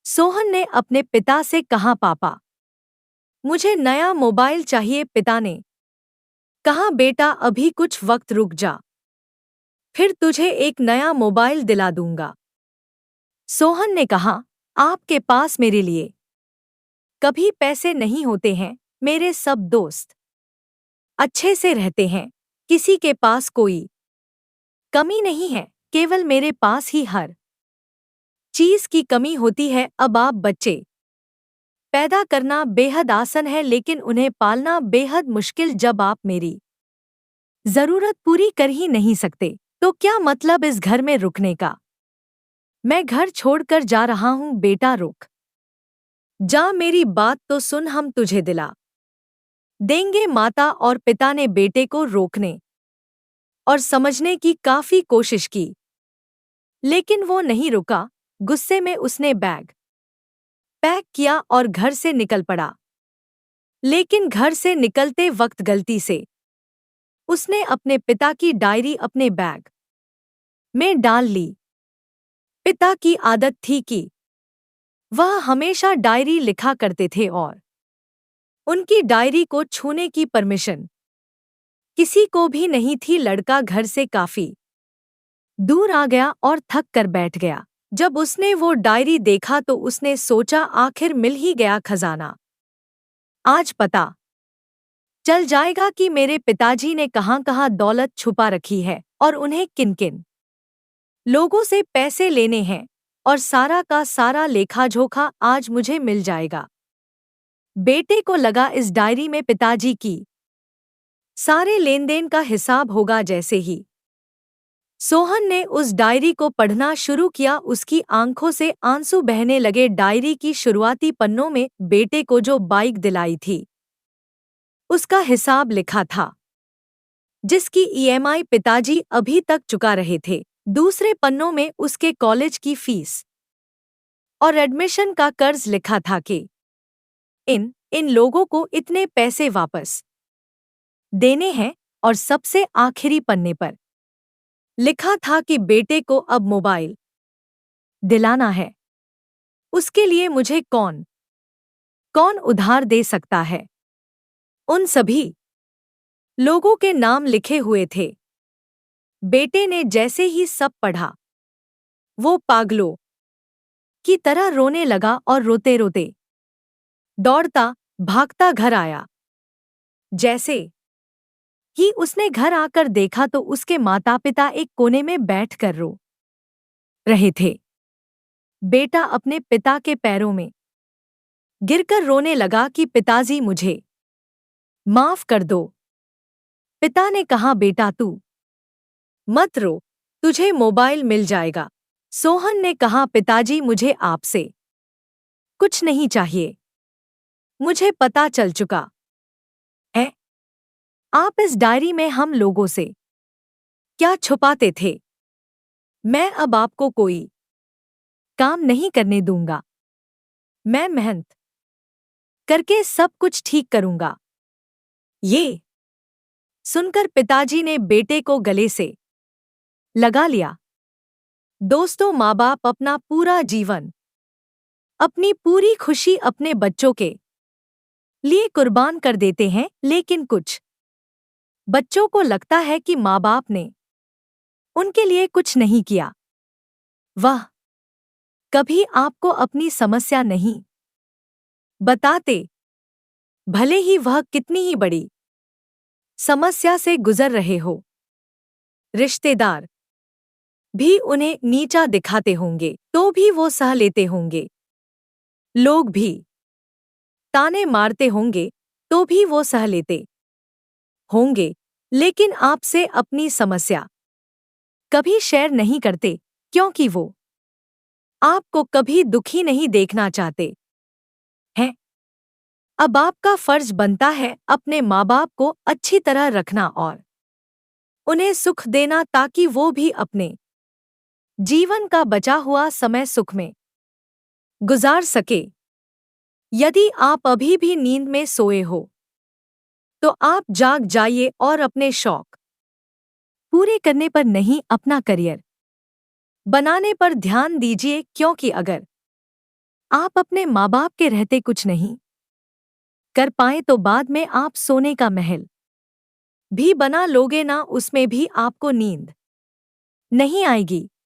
सोहन ने अपने पिता से कहा, पापा, मुझे नया मोबाइल चाहिए। पिता ने कहा, बेटा अभी कुछ वक्त रुक जा, फिर तुझे एक नया मोबाइल दिला दूंगा। सोहन ने कहा, आपके पास मेरे लिए कभी पैसे नहीं होते हैं। मेरे सब दोस्त अच्छे से रहते हैं, किसी के पास कोई कमी नहीं है, केवल मेरे पास ही हर चीज की कमी होती है। अब आप बच्चे पैदा करना बेहद आसान है, लेकिन उन्हें पालना बेहद मुश्किल। जब आप मेरी जरूरत पूरी कर ही नहीं सकते, तो क्या मतलब इस घर में रुकने का? मैं घर छोड़कर जा रहा हूँ। बेटा रुक जा, मेरी बात तो सुन, हम तुझे दिला देंगे। माता और पिता ने बेटे को रोकने और समझने की काफी कोशिश की, लेकिन वो नहीं रुका। गुस्से में उसने बैग पैक किया और घर से निकल पड़ा। लेकिन घर से निकलते वक्त गलती से उसने अपने पिता की डायरी अपने बैग में डाल ली। पिता की आदत थी कि वह हमेशा डायरी लिखा करते थे और उनकी डायरी को छूने की परमिशन किसी को भी नहीं थी। लड़का घर से काफी दूर आ गया और थक कर बैठ गया। जब उसने वो डायरी देखा तो उसने सोचा, आखिर मिल ही गया खजाना। आज पता चल जाएगा कि मेरे पिताजी ने कहाँ-कहाँ दौलत छुपा रखी है और उन्हें किन-किन लोगों से पैसे लेने हैं, और सारा का सारा लेखा-जोखा आज मुझे मिल जाएगा। बेटे को लगा इस डायरी में पिताजी की सारे लेन-देन का हिसाब होगा। जैसे ही सोहन ने उस डायरी को पढ़ना शुरू किया, उसकी आंखों से आंसू बहने लगे। डायरी की शुरुआती पन्नों में बेटे को जो बाइक दिलाई थी, उसका हिसाब लिखा था, जिसकी ईएमआई पिताजी अभी तक चुका रहे थे। दूसरे पन्नों में उसके कॉलेज की फीस और एडमिशन का कर्ज लिखा था कि इन इन लोगों को इतने पैसे वापस देने हैं। और सबसे आखिरी पन्ने पर लिखा था कि बेटे को अब मोबाइल दिलाना है, उसके लिए मुझे कौन कौन उधार दे सकता है। उन सभी लोगों के नाम लिखे हुए थे। बेटे ने जैसे ही सब पढ़ा, वो पागलों की तरह रोने लगा और रोते रोते दौड़ता भागता घर आया। जैसे ही उसने घर आकर देखा तो उसके माता पिता एक कोने में बैठकर रो रहे थे। बेटा अपने पिता के पैरों में गिरकर रोने लगा कि पिताजी, मुझे माफ कर दो। पिता ने कहा, बेटा तू मत रो, तुझे मोबाइल मिल जाएगा। सोहन ने कहा, पिताजी मुझे आपसे कुछ नहीं चाहिए, मुझे पता चल चुका है आप इस डायरी में हम लोगों से क्या छुपाते थे। मैं अब आपको कोई काम नहीं करने दूंगा, मैं मेहनत करके सब कुछ ठीक करूंगा। ये सुनकर पिताजी ने बेटे को गले से लगा लिया। दोस्तों, माँ बाप अपना पूरा जीवन, अपनी पूरी खुशी अपने बच्चों के लिए कुर्बान कर देते हैं, लेकिन कुछ बच्चों को लगता है कि माँ बाप ने उनके लिए कुछ नहीं किया। वह कभी आपको अपनी समस्या नहीं बताते, भले ही वह कितनी ही बड़ी समस्या से गुजर रहे हो। रिश्तेदार भी उन्हें नीचा दिखाते होंगे तो भी वो सह लेते होंगे। लोग भी ताने मारते होंगे तो भी वो सह लेते होंगे, लेकिन आपसे अपनी समस्या कभी शेयर नहीं करते, क्योंकि वो आपको कभी दुखी नहीं देखना चाहते हैं। अब आपका फर्ज बनता है अपने माँ बाप को अच्छी तरह रखना और उन्हें सुख देना, ताकि वो भी अपने जीवन का बचा हुआ समय सुख में गुजार सके। यदि आप अभी भी नींद में सोए हो, तो आप जाग जाइए और अपने शौक पूरे करने पर नहीं, अपना करियर बनाने पर ध्यान दीजिए, क्योंकि अगर आप अपने माँ बाप के रहते कुछ नहीं कर पाए तो बाद में आप सोने का महल भी बना लोगे ना, उसमें भी आपको नींद नहीं आएगी।